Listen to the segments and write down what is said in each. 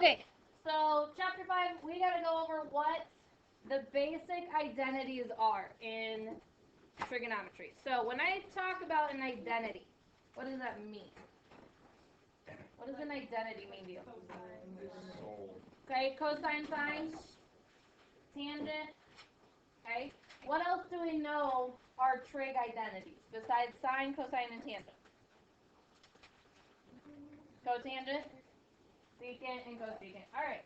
Okay, so chapter 5, we got to go over what the basic identities are in trigonometry. So when I talk about an identity, what does that mean? What does an identity mean to you? Okay, cosine, sine, tangent. Okay, what else do we know are trig identities besides sine, cosine, and tangent? Cotangent, secant, and cosecant. All right,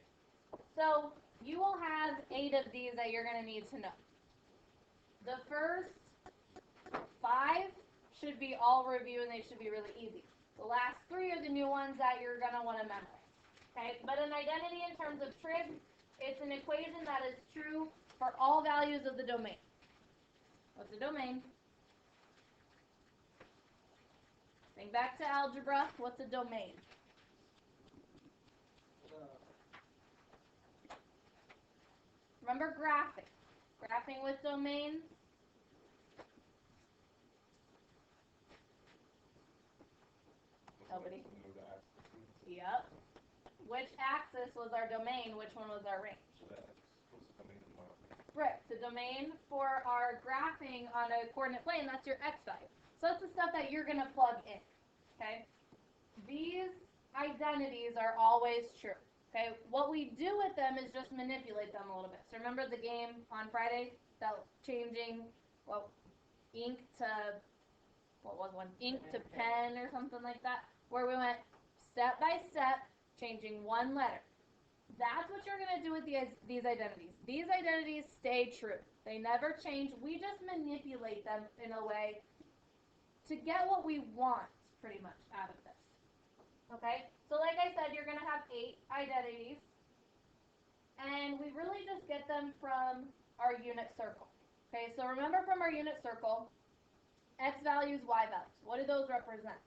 so you will have 8 of these that you're going to need to know. The first 5 should be all review, and they should be really easy. The last 3 are the new ones that you're going to want to memorize. Okay, but an identity in terms of trig, it's an equation that is true for all values of the domain. What's a domain? Think back to algebra. What's a domain? Remember graphing. Graphing with domains. Nobody? Yep. Which axis was our domain? Which one was our range? Right. The domain for our graphing on a coordinate plane, that's your x value. So that's the stuff that you're going to plug in. Okay? These identities are always true. Okay? What we do with them is just manipulate them a little bit. So remember the game on Friday? That changing, well, ink to, what was one? Ink to pen or something like that? Where we went step by step, changing one letter. That's what you're going to do with these identities. These identities stay true. They never change. We just manipulate them in a way to get what we want, pretty much, out of this. Okay? So like I said, you're going to have 8 identities. And we really just get them from our unit circle. Okay? So remember from our unit circle, x values, y values. What do those represent?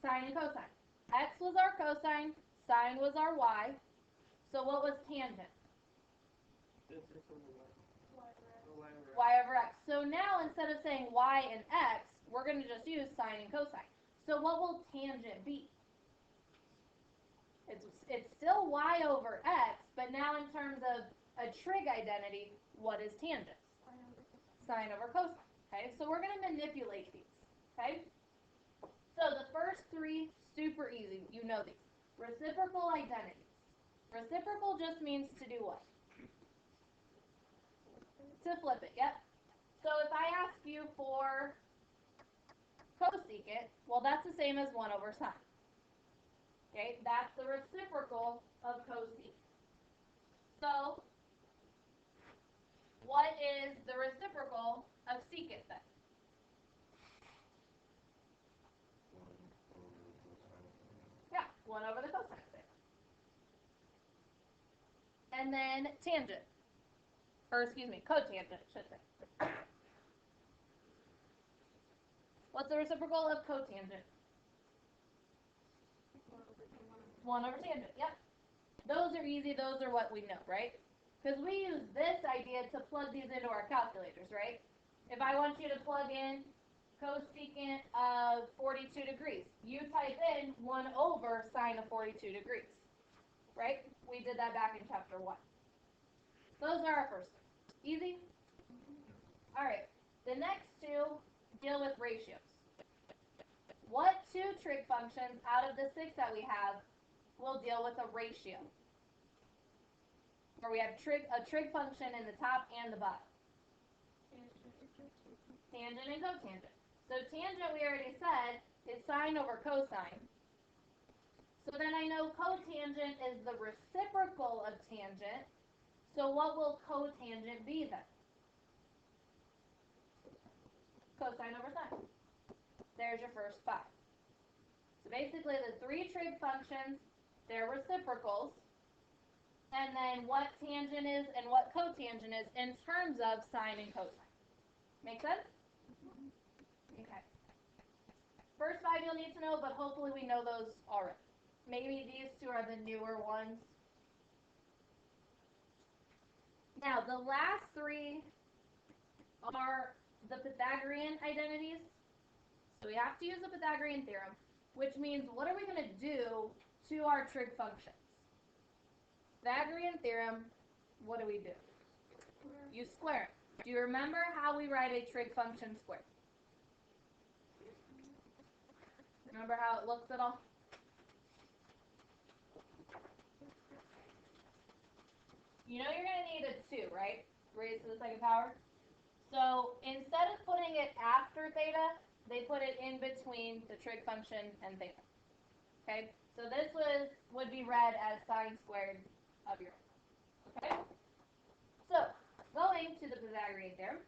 Sine and cosine. X was our cosine, sine was our y. So what was tangent? Y over x. So now instead of saying y and x, we're going to just use sine and cosine. So what will tangent be? It's still y over x, but now in terms of a trig identity, what is tangent? Sine over cosine. Okay, so we're going to manipulate these. Okay? So the first 3, super easy. You know these. Reciprocal identities. Reciprocal just means to do what? To flip it, yep. So if I ask you for cosecant, well, that's the same as 1 over sine. Okay, that's the reciprocal of cosecant. So what is the reciprocal of secant then? Yeah, 1 over the cosine. And then tangent. Or excuse me, cotangent, should say. What's the reciprocal of cotangent? 1 over tangent, yep. Those are easy, those are what we know, right? Because we use this idea to plug these into our calculators, right? If I want you to plug in cosecant of 42 degrees, you type in 1 over sine of 42 degrees, right? We did that back in chapter 1. Those are our first two. Easy? All right. The next 2 deal with ratios. What 2 trig functions out of the 6 that we have will deal with a ratio? Where we have a trig function in the top and the bottom. Tangent and cotangent. So tangent, we already said, is sine over cosine. So then I know cotangent is the reciprocal of tangent. So what will cotangent be then? Cosine over sine. There's your first 5. So basically the 3 trig functions, they're reciprocals. And then what tangent is and what cotangent is in terms of sine and cosine. Make sense? Okay. First 5 you'll need to know, but hopefully we know those already. Maybe these 2 are the newer ones. Now, the last 3 are the Pythagorean identities. So we have to use the Pythagorean theorem, which means what are we going to do to our trig functions. Pythagorean theorem, what do? You square it. Do you remember how we write a trig function squared? Remember how it looks at all? You know you're going to need a 2, right? Raised to the second power. So instead of putting it after theta, they put it in between the trig function and theta. Okay? So this would be read as sine squared of your x. Okay? So, going to the Pythagorean theorem,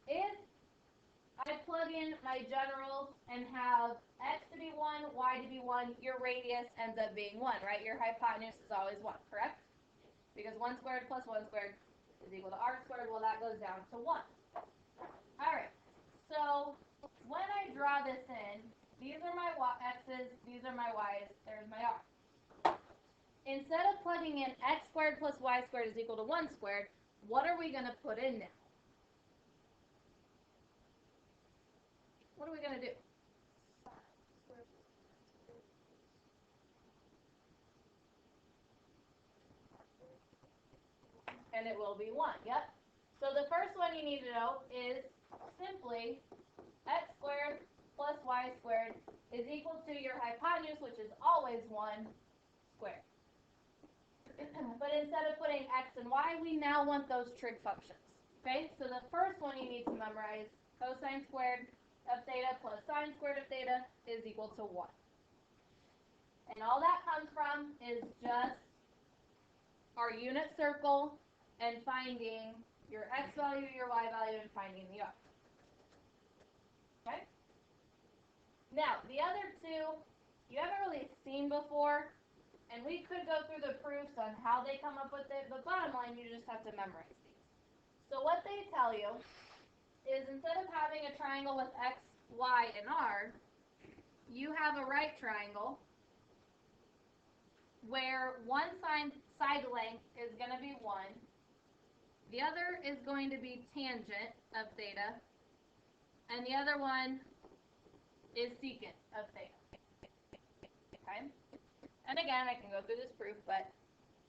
if I plug in my generals and have x to be 1, y to be 1, your radius ends up being 1, right? Your hypotenuse is always 1, correct? Because 1 squared plus 1 squared is equal to r squared. Well, that goes down to 1. All right. So when I draw this in, these are my x's, these are my y's, there's my r. Instead of plugging in x squared plus y squared is equal to 1 squared, what are we going to put in now? What are we going to do? And it will be 1, yep. So the first one you need to know is simply x squared plus y squared is equal to your hypotenuse, which is always 1 squared. But instead of putting x and y, we now want those trig functions. Okay, so the first one you need to memorize, cosine squared of theta plus sine squared of theta is equal to 1. And all that comes from is just our unit circle and finding your x value, your y value, and finding the r. Okay? Now, the other two, you haven't really seen before, and we could go through the proofs on how they come up with it, but bottom line, you just have to memorize these. So what they tell you is instead of having a triangle with x, y, and r, you have a right triangle where one side length is going to be 1, the other is going to be tangent of theta, and the other one is secant of theta. Okay? And again, I can go through this proof, but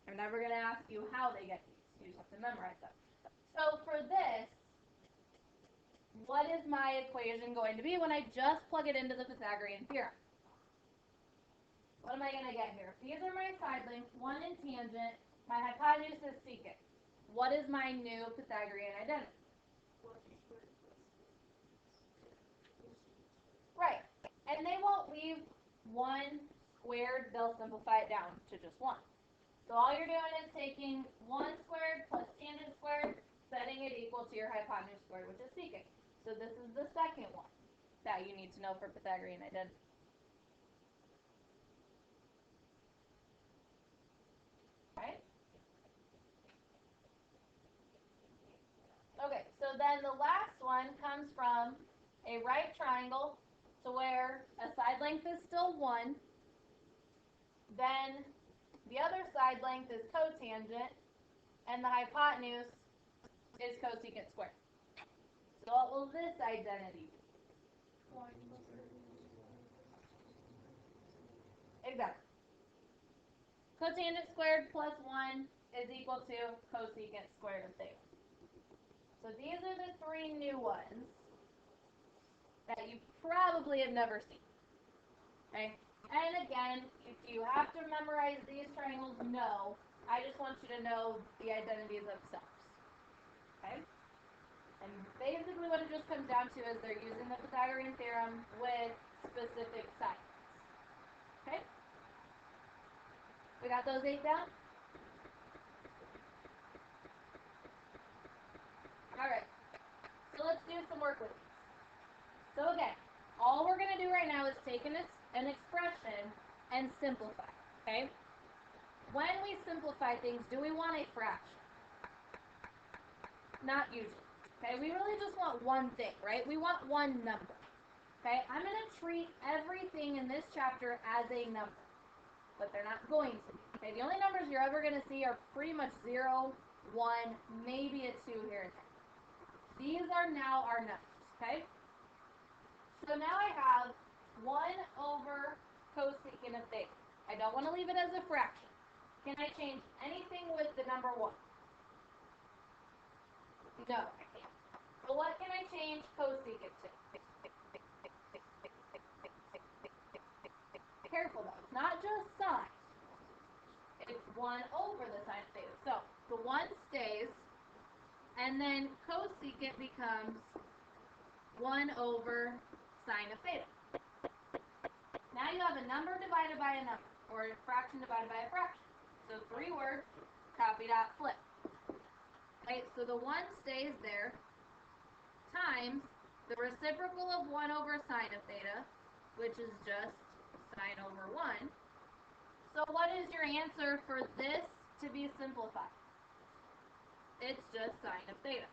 I'm never going to ask you how they get these. You just have to memorize them. So for this, what is my equation going to be when I just plug it into the Pythagorean theorem? What am I going to get here? These are my side lengths, 1 in tangent. My hypotenuse is secant. What is my new Pythagorean identity? Right. And they won't leave 1 squared. They'll simplify it down to just 1. So all you're doing is taking 1 squared plus tangent squared, setting it equal to your hypotenuse squared, which is secant. So this is the second one that you need to know for Pythagorean identity. Okay? Okay, so then the last one comes from a right triangle to where a side length is still 1. Then the other side length is cotangent, and the hypotenuse is cosecant squared. So what will this identity be? Exactly. Cotangent squared plus 1 is equal to cosecant squared of theta. So these are the 3 new ones that you probably have never seen. Okay? And again, if you have to memorize these triangles, no. I just want you to know the identities of themselves. Okay? And basically what it just comes down to is they're using the Pythagorean theorem with specific signs. Okay? We got those 8 down? Alright. So let's do some work with these. So again, all we're going to do right now is take an expression and simplify. Okay? When we simplify things, do we want a fraction? Not usually. Okay? We really just want one thing, right? We want one number. Okay? I'm going to treat everything in this chapter as a number. But they're not going to be. Okay? The only numbers you're ever going to see are pretty much 0, 1, maybe a 2 here and there. These are now our numbers, okay? So now I have 1 over cosecant cosecant of theta. I don't want to leave it as a fraction. Can I change anything with the number 1? No, I can't. But what can I change cosecant to? Careful though, it's not just sine. It's 1 over the sine of theta. So the 1 stays, and then cosecant becomes 1 over sine of theta. Now you have a number divided by a number, or a fraction divided by a fraction. So 3 words, copy, dot, flip. Right, so the 1 stays there, times the reciprocal of 1 over sine of theta, which is just sine over 1. So what is your answer for this to be simplified? It's just sine of theta.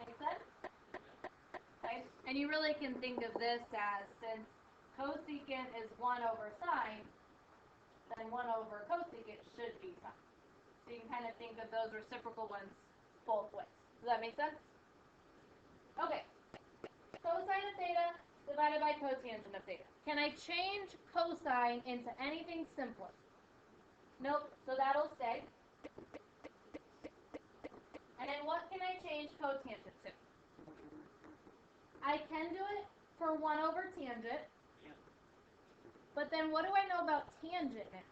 Make sense? Okay. And you really can think of this as, since cosecant is 1 over sine, then 1 over cosecant should be sine. So you can kind of think of those reciprocal ones both ways. Does that make sense? Okay. Cosine of theta divided by cotangent of theta. Can I change cosine into anything simpler? Nope, so that'll stay. And then what can I change cotangent to? I can do it for 1 over tangent, but then what do I know about tangent now?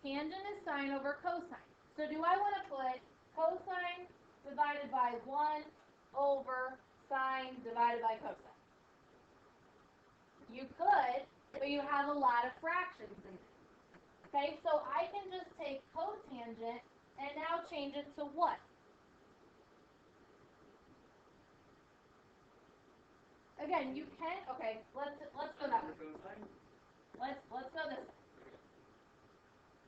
Tangent is sine over cosine. So do I want to put cosine divided by 1 over sine divided by cosine? You could, but you have a lot of fractions in it. Okay, so I can just take cotangent and now change it to what? Again, you can. Okay, let's go that way. Let's go this way.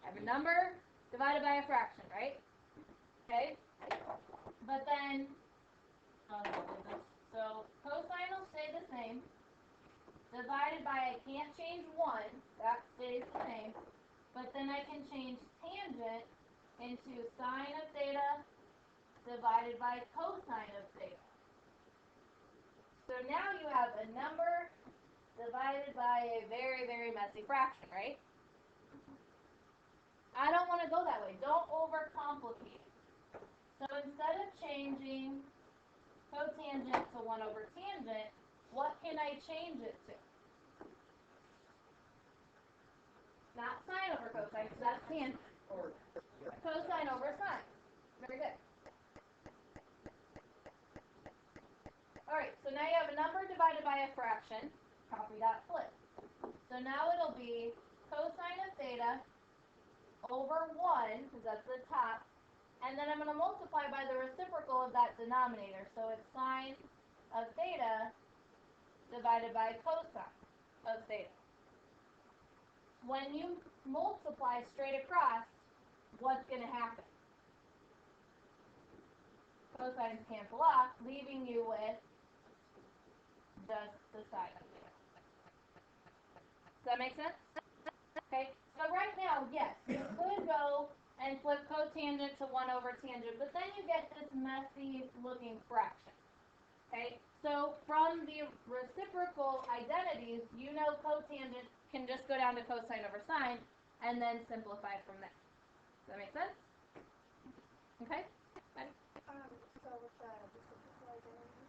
I have a number divided by a fraction, right? Okay, but then so cosine will stay the same. Divided by, I can't change 1, that stays the same. But then I can change tangent into sine of theta divided by cosine of theta. So now you have a number divided by a very, very messy fraction, right? I don't want to go that way. Don't overcomplicate it. So instead of changing cotangent to 1 over tangent, what can I change it to? Not sine over cosine, because that's tangent. Cosine over sine. Very good. Alright, so now you have a number divided by a fraction. Copy that, flip. So now it'll be cosine of theta over 1, because that's the top, and then I'm going to multiply by the reciprocal of that denominator. So it's sine of theta divided by cosine of theta. When you multiply straight across, what's going to happen? Cosines cancel off, leaving you with just the sine of theta. Does that make sense? Okay, so right now, yes, you could go and flip cotangent to 1 over tangent, but then you get this messy looking fraction. Okay, so from the reciprocal identities, you know cotangent can just go down to cosine over sine and then simplify from there. Does that make sense? Okay? Fine. So with the reciprocal identities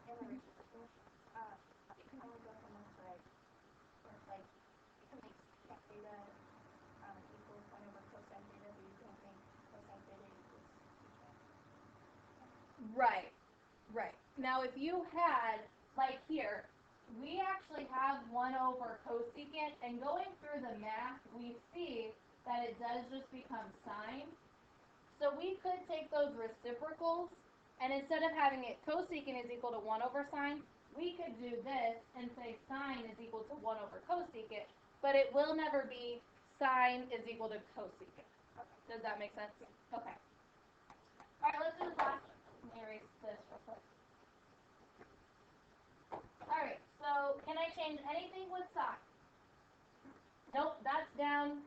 and the reciprocal, it can only go from one side. Or it's like, you can make tan theta equals 1 over cosine theta, but you can't make cosine theta equals tan. Right, right. Now if you had, like here, we actually have 1 over cosecant, and going through the math, we see that it does just become sine. So we could take those reciprocals, and instead of having it cosecant is equal to 1 over sine, we could do this and say sine is equal to 1 over cosecant, but it will never be sine is equal to cosecant. Does that make sense? Okay. All right, let's do this last one. Let me erase this real quick. All right, so can I change anything with sine? Nope, that's down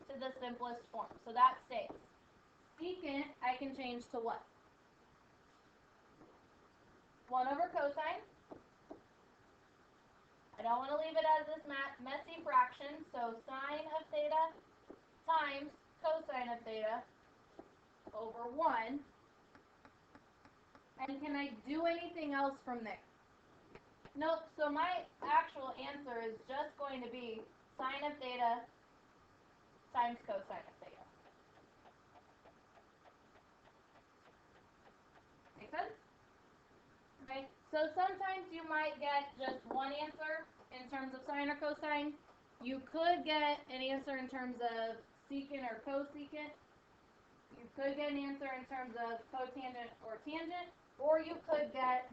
to the simplest form, so that stays. Secant, I can change to what? 1 over cosine. I don't want to leave it as this messy fraction, so sine of theta times cosine of theta over 1. And can I do anything else from there? Nope, so my actual answer is just going to be sine of theta times cosine of theta. Make sense? Okay, so sometimes you might get just one answer in terms of sine or cosine. You could get an answer in terms of secant or cosecant. You could get an answer in terms of cotangent or tangent, or you could get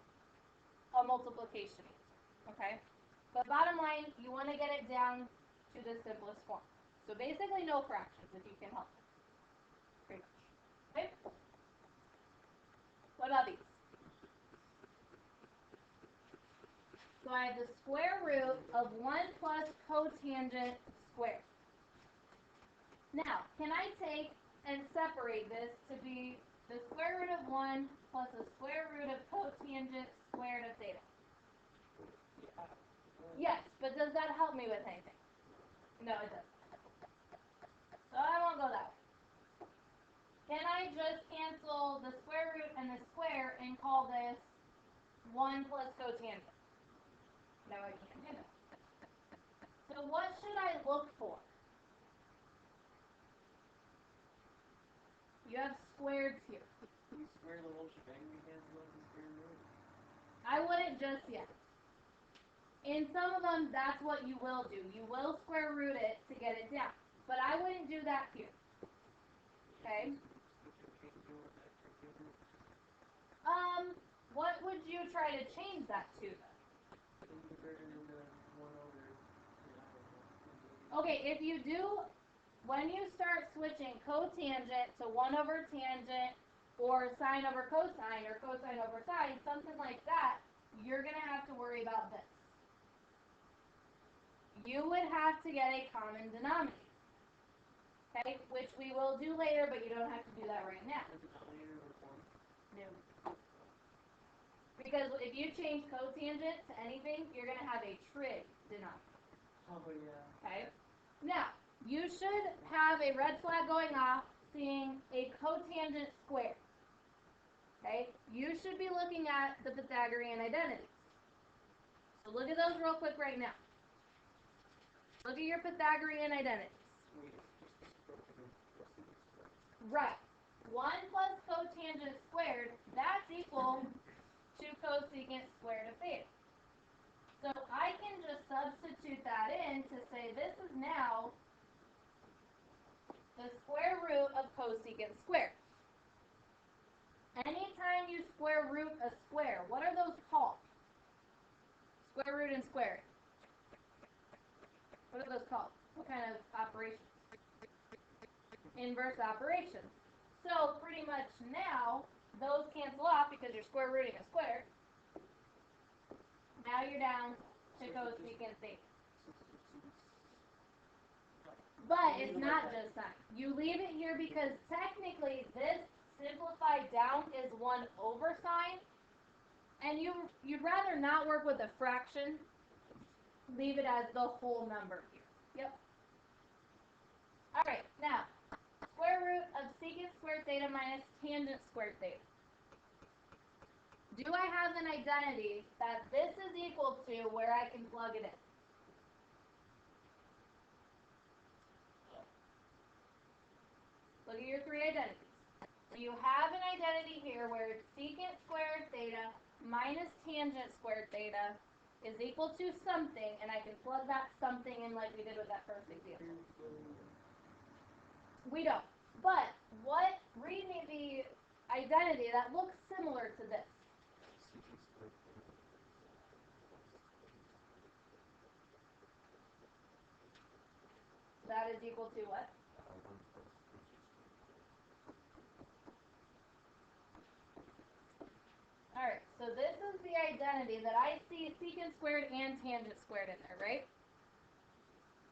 a multiplication answer, okay? But bottom line, you want to get it down to the simplest form. So basically no fractions if you can help it. Pretty much. Okay? What about these? So I have the square root of 1 plus cotangent squared. Now, can I take and separate this to be the square root of 1 plus the square root of cotangent squared of theta? Yes, but does that help me with anything? No, it doesn't. So I won't go that way. Can I just cancel the square root and the square and call this 1 plus cotangent? No, I can't do that. So what should I look for? You have squareds here. You square the whole shebang we cancel out the square root? I wouldn't just yet. In some of them, that's what you will do. You will square root it to get it down. But I wouldn't do that here. Okay? What would you try to change that to then? Okay, if you do, when you start switching cotangent to 1 over tangent, or sine over cosine, or cosine over sine, something like that, you're going to have to worry about this. You would have to get a common denominator. Okay, which we will do later, but you don't have to do that right now. No. Because if you change cotangent to anything, you're going to have a trig denominator. Oh, yeah. Okay? Now, you should have a red flag going off seeing a cotangent square. Okay? You should be looking at the Pythagorean identities. So look at those real quick right now. Look at your Pythagorean identities. Right. 1 plus cotangent squared, that's equal to cosecant squared of theta. So I can just substitute that in to say this is now the square root of cosecant squared. Anytime you square root a square, what are those called? Square root and square it. What are those called? What kind of operations? Inverse operations. So pretty much now, those cancel off because you're square rooting a square. Now you're down to cosecant theta. But it's not just sine. You leave it here because technically this simplified down is 1 over sine. And you'd rather not work with a fraction. Leave it as the whole number here. Yep. Alright, now, square root of secant squared theta minus tangent squared theta. Do I have an identity that this is equal to where I can plug it in? Look at your 3 identities. So you have an identity here where it's secant squared theta minus tangent squared theta is equal to something, and I can plug that something in like we did with that first example. We don't. But read me the identity that looks similar to this. That is equal to what? Alright, so this is the identity that I see secant squared and tangent squared in there, right?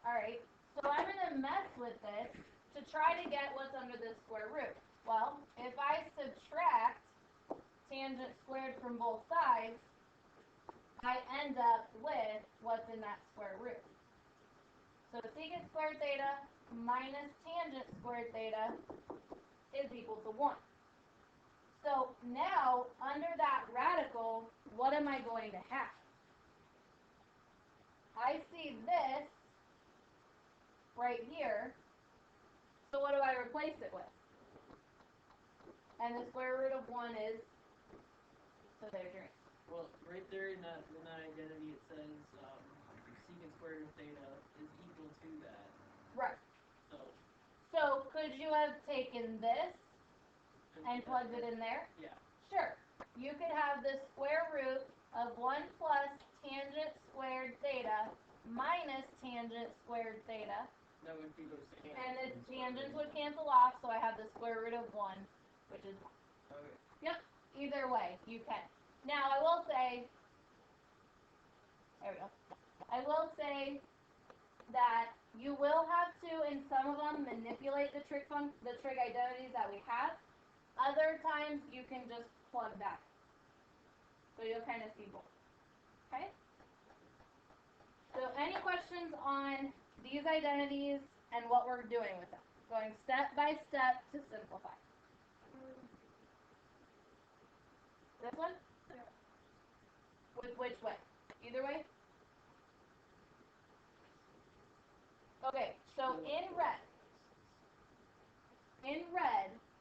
Alright, so I'm going to mess with this to try to get what's under this square root. Well, if I subtract tangent squared from both sides, I end up with what's in that square root. So secant squared theta minus tangent squared theta is equal to 1. So now, under that radical, what am I going to have? I see this right here. So what do I replace it with? And the square root of 1 is, so there's your answer. Well, right there in that identity, it says secant squared of theta is equal to that. Right. So So could you have taken this and plugged it in there? Yeah. Sure. You could have the square root of 1 plus tangent squared theta minus tangent squared theta. That would be the same. And the tangents would cancel off, so I have the square root of 1, which is 1. Okay. Yep. Either way, you can. Now, I will say, there we go. I will say that you will have to, in some of them, manipulate the trig identities that we have. Other times, you can just plug that. So you'll kind of see both. Okay? So any questions on these identities and what we're doing with them? Going step by step to simplify. This one? With which way? Either way? Okay, so in red,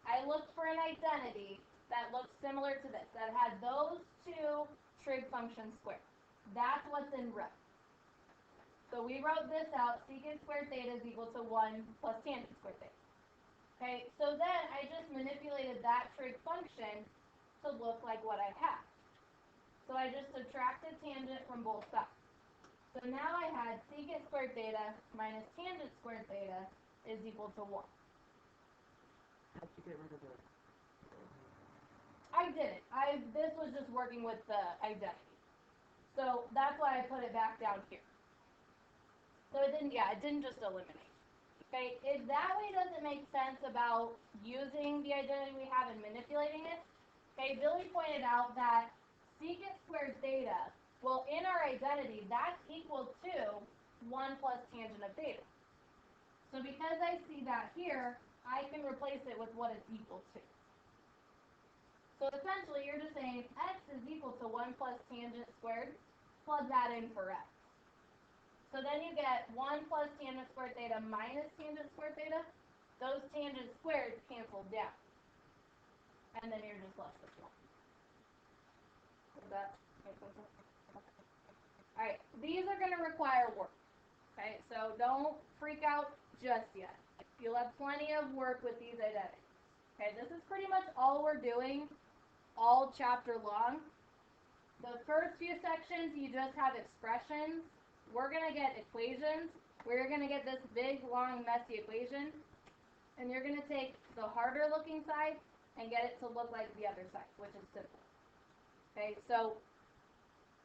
I looked for an identity that looked similar to this, that had those two trig functions squared. That's what's in red. So we wrote this out, secant squared theta is equal to 1 plus tangent squared theta. Okay, so then I just manipulated that trig function to look like what I have. So I just subtracted tangent from both sides. So now I had secant squared theta minus tangent squared theta is equal to 1. How'd you get rid of the? I didn't. This was just working with the identity. So that's why I put it back down here. So it didn't just eliminate. Okay, if that way doesn't make sense about using the identity we have and manipulating it, okay, Billy pointed out that secant squared theta, well, in our identity, that's equal to 1 plus tangent of theta. So because I see that here, I can replace it with what it's equal to. So essentially, you're just saying x is equal to 1 plus tangent squared, plug that in for x. So then you get 1 plus tangent squared theta minus tangent squared theta. Those tangent squared cancel down. And then you're just left with 1. Does that make sense? Alright, these are going to require work. Okay, so don't freak out just yet. You'll have plenty of work with these identities. Okay, this is pretty much all we're doing all chapter long. The first few sections, you just have expressions. We're going to get equations. We're going to get this big, long, messy equation. And you're going to take the harder looking side and get it to look like the other side, which is simple. Okay, so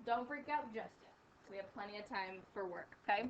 don't freak out just yet. We have plenty of time for work, okay?